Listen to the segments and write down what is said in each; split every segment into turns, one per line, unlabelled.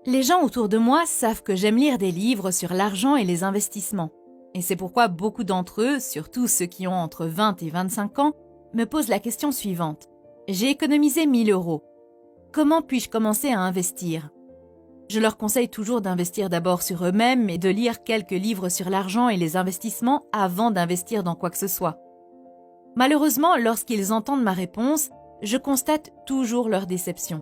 Les gens autour de moi savent que j'aime lire des livres sur l'argent et les investissements. Et c'est pourquoi beaucoup d'entre eux, surtout ceux qui ont entre 20 et 25 ans, me posent la question suivante. J'ai économisé 1000 euros. Comment puis-je commencer à investir? Je leur conseille toujours d'investir d'abord sur eux-mêmes et de lire quelques livres sur l'argent et les investissements avant d'investir dans quoi que ce soit. Malheureusement, lorsqu'ils entendent ma réponse, je constate toujours leur déception.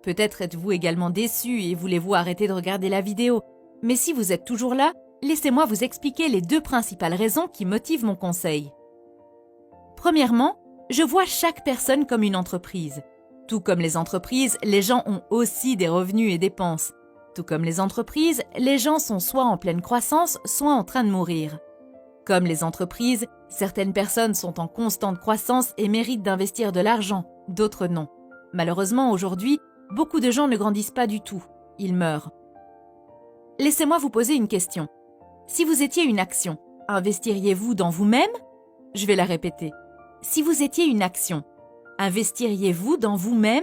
Peut-être êtes-vous également déçu et voulez-vous arrêter de regarder la vidéo, mais si vous êtes toujours là, laissez-moi vous expliquer les deux principales raisons qui motivent mon conseil. Premièrement, je vois chaque personne comme une entreprise. Tout comme les entreprises, les gens ont aussi des revenus et dépenses. Tout comme les entreprises, les gens sont soit en pleine croissance, soit en train de mourir. Comme les entreprises, certaines personnes sont en constante croissance et méritent d'investir de l'argent, d'autres non. Malheureusement, aujourd'hui, beaucoup de gens ne grandissent pas du tout. Ils meurent. Laissez-moi vous poser une question. Si vous étiez une action, investiriez-vous dans vous-même? Je vais la répéter. Si vous étiez une action, investiriez-vous dans vous-même?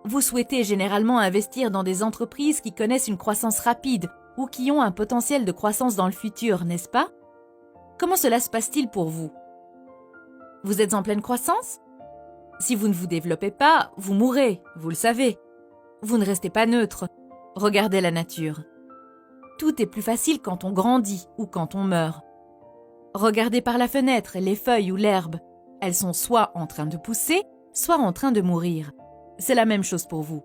Vous souhaitez généralement investir dans des entreprises qui connaissent une croissance rapide ou qui ont un potentiel de croissance dans le futur, n'est-ce pas? Comment cela se passe-t-il pour vous? Vous êtes en pleine croissance? Si vous ne vous développez pas, vous mourrez, vous le savez. Vous ne restez pas neutre. Regardez la nature. Tout est plus facile quand on grandit ou quand on meurt. Regardez par la fenêtre les feuilles ou l'herbe. Elles sont soit en train de pousser, soit en train de mourir. C'est la même chose pour vous.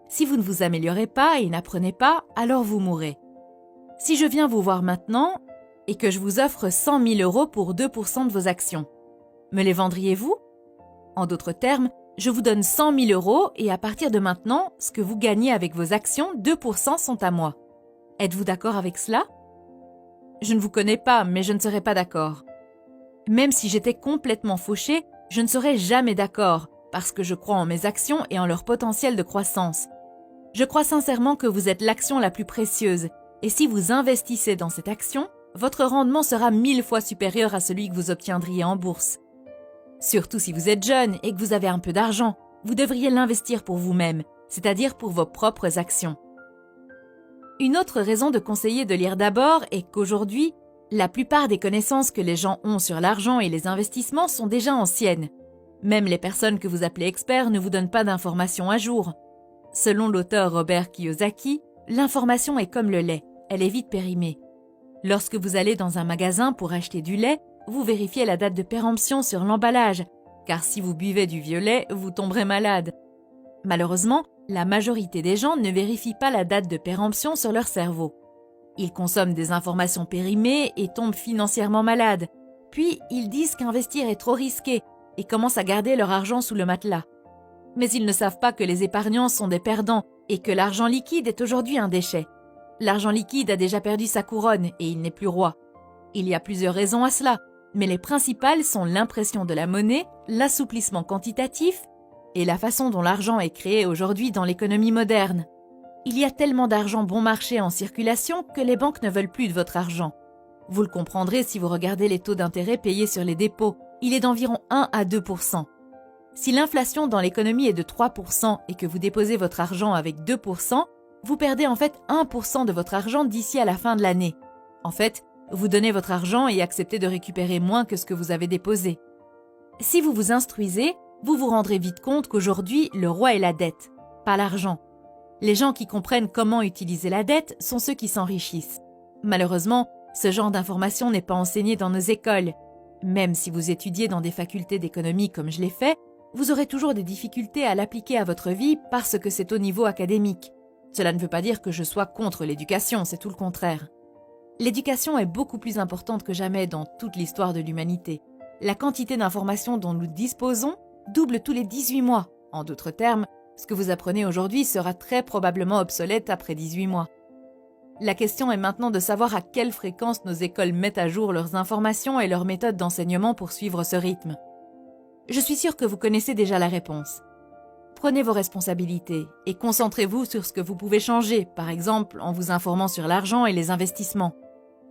Si vous ne vous améliorez pas et n'apprenez pas, alors vous mourrez. Si je viens vous voir maintenant et que je vous offre 100 000 euros pour 2% de vos actions, me les vendriez-vous? En d'autres termes, je vous donne 100 000 euros et à partir de maintenant, ce que vous gagnez avec vos actions, 2% sont à moi. Êtes-vous d'accord avec cela? Je ne vous connais pas, mais je ne serai pas d'accord. Même si j'étais complètement fauché, je ne serais jamais d'accord, parce que je crois en mes actions et en leur potentiel de croissance. Je crois sincèrement que vous êtes l'action la plus précieuse, et si vous investissez dans cette action, votre rendement sera 1000 fois supérieur à celui que vous obtiendriez en bourse. Surtout si vous êtes jeune et que vous avez un peu d'argent, vous devriez l'investir pour vous-même, c'est-à-dire pour vos propres actions. Une autre raison de conseiller de lire d'abord est qu'aujourd'hui, la plupart des connaissances que les gens ont sur l'argent et les investissements sont déjà anciennes. Même les personnes que vous appelez experts ne vous donnent pas d'informations à jour. Selon l'auteur Robert Kiyosaki, l'information est comme le lait, elle est vite périmée. Lorsque vous allez dans un magasin pour acheter du lait, vous vérifiez la date de péremption sur l'emballage, car si vous buvez du vieux lait, vous tomberez malade. Malheureusement, la majorité des gens ne vérifient pas la date de péremption sur leur cerveau. Ils consomment des informations périmées et tombent financièrement malades. Puis, ils disent qu'investir est trop risqué et commencent à garder leur argent sous le matelas. Mais ils ne savent pas que les épargnants sont des perdants et que l'argent liquide est aujourd'hui un déchet. L'argent liquide a déjà perdu sa couronne et il n'est plus roi. Il y a plusieurs raisons à cela, mais les principales sont l'impression de la monnaie, l'assouplissement quantitatif et la façon dont l'argent est créé aujourd'hui dans l'économie moderne. Il y a tellement d'argent bon marché en circulation que les banques ne veulent plus de votre argent. Vous le comprendrez si vous regardez les taux d'intérêt payés sur les dépôts. Il est d'environ 1 à 2%. Si l'inflation dans l'économie est de 3% et que vous déposez votre argent avec 2%, vous perdez en fait 1% de votre argent d'ici à la fin de l'année. En fait, vous donnez votre argent et acceptez de récupérer moins que ce que vous avez déposé. Si vous vous instruisez, vous vous rendrez vite compte qu'aujourd'hui, le roi est la dette, pas l'argent. Les gens qui comprennent comment utiliser la dette sont ceux qui s'enrichissent. Malheureusement, ce genre d'information n'est pas enseigné dans nos écoles. Même si vous étudiez dans des facultés d'économie comme je l'ai fait, vous aurez toujours des difficultés à l'appliquer à votre vie parce que c'est au niveau académique. Cela ne veut pas dire que je sois contre l'éducation, c'est tout le contraire. L'éducation est beaucoup plus importante que jamais dans toute l'histoire de l'humanité. La quantité d'informations dont nous disposons double tous les 18 mois. En d'autres termes, ce que vous apprenez aujourd'hui sera très probablement obsolète après 18 mois. La question est maintenant de savoir à quelle fréquence nos écoles mettent à jour leurs informations et leurs méthodes d'enseignement pour suivre ce rythme. Je suis sûre que vous connaissez déjà la réponse. Prenez vos responsabilités et concentrez-vous sur ce que vous pouvez changer, par exemple en vous informant sur l'argent et les investissements.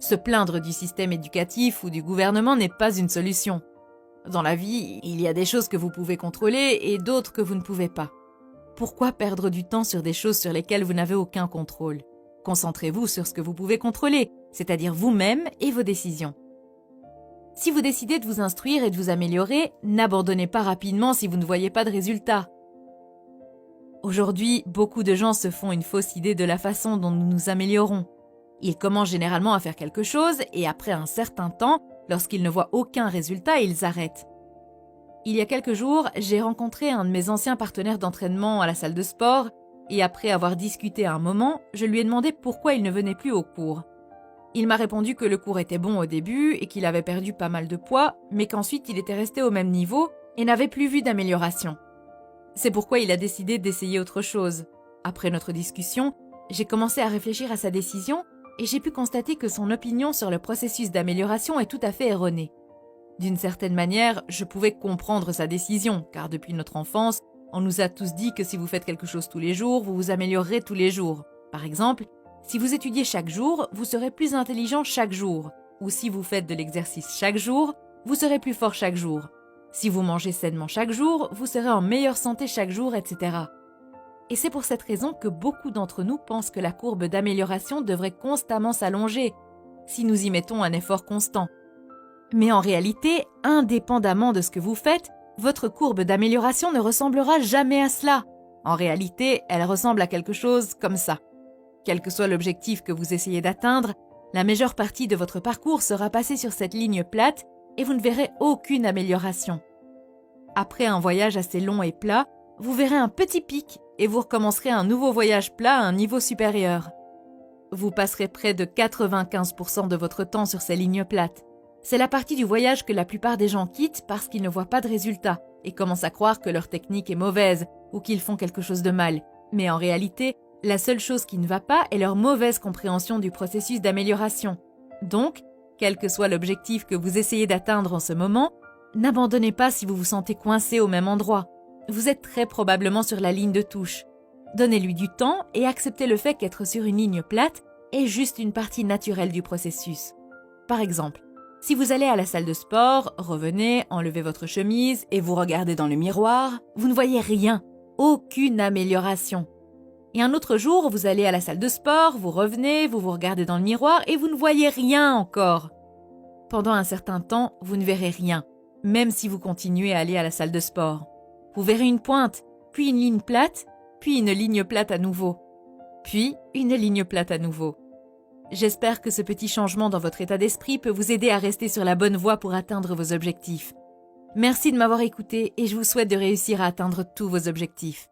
Se plaindre du système éducatif ou du gouvernement n'est pas une solution. Dans la vie, il y a des choses que vous pouvez contrôler et d'autres que vous ne pouvez pas. Pourquoi perdre du temps sur des choses sur lesquelles vous n'avez aucun contrôle? Concentrez-vous sur ce que vous pouvez contrôler, c'est-à-dire vous-même et vos décisions. Si vous décidez de vous instruire et de vous améliorer, n'abandonnez pas rapidement si vous ne voyez pas de résultats. Aujourd'hui, beaucoup de gens se font une fausse idée de la façon dont nous nous améliorons. Ils commencent généralement à faire quelque chose et après un certain temps, lorsqu'ils ne voient aucun résultat, ils arrêtent. Il y a quelques jours, j'ai rencontré un de mes anciens partenaires d'entraînement à la salle de sport et après avoir discuté un moment, je lui ai demandé pourquoi il ne venait plus au cours. Il m'a répondu que le cours était bon au début et qu'il avait perdu pas mal de poids, mais qu'ensuite il était resté au même niveau et n'avait plus vu d'amélioration. C'est pourquoi il a décidé d'essayer autre chose. Après notre discussion, j'ai commencé à réfléchir à sa décision et j'ai pu constater que son opinion sur le processus d'amélioration est tout à fait erronée. D'une certaine manière, je pouvais comprendre sa décision, car depuis notre enfance, on nous a tous dit que si vous faites quelque chose tous les jours, vous vous améliorerez tous les jours. Par exemple, si vous étudiez chaque jour, vous serez plus intelligent chaque jour. Ou si vous faites de l'exercice chaque jour, vous serez plus fort chaque jour. Si vous mangez sainement chaque jour, vous serez en meilleure santé chaque jour, etc. Et c'est pour cette raison que beaucoup d'entre nous pensent que la courbe d'amélioration devrait constamment s'allonger, si nous y mettons un effort constant. Mais en réalité, indépendamment de ce que vous faites, votre courbe d'amélioration ne ressemblera jamais à cela. En réalité, elle ressemble à quelque chose comme ça. Quel que soit l'objectif que vous essayez d'atteindre, la majeure partie de votre parcours sera passée sur cette ligne plate et vous ne verrez aucune amélioration. Après un voyage assez long et plat, vous verrez un petit pic et vous recommencerez un nouveau voyage plat à un niveau supérieur. Vous passerez près de 95% de votre temps sur ces lignes plates. C'est la partie du voyage que la plupart des gens quittent parce qu'ils ne voient pas de résultats et commencent à croire que leur technique est mauvaise ou qu'ils font quelque chose de mal. Mais en réalité, la seule chose qui ne va pas est leur mauvaise compréhension du processus d'amélioration. Donc, quel que soit l'objectif que vous essayez d'atteindre en ce moment, n'abandonnez pas si vous vous sentez coincé au même endroit. Vous êtes très probablement sur la ligne de touche. Donnez-lui du temps et acceptez le fait qu'être sur une ligne plate est juste une partie naturelle du processus. Par exemple, si vous allez à la salle de sport, revenez, enlevez votre chemise et vous regardez dans le miroir, vous ne voyez rien, aucune amélioration. Et un autre jour, vous allez à la salle de sport, vous revenez, vous regardez dans le miroir et vous ne voyez rien encore. Pendant un certain temps, vous ne verrez rien, même si vous continuez à aller à la salle de sport. Vous verrez une pointe, puis une ligne plate, puis une ligne plate à nouveau, puis une ligne plate à nouveau. J'espère que ce petit changement dans votre état d'esprit peut vous aider à rester sur la bonne voie pour atteindre vos objectifs. Merci de m'avoir écouté et je vous souhaite de réussir à atteindre tous vos objectifs.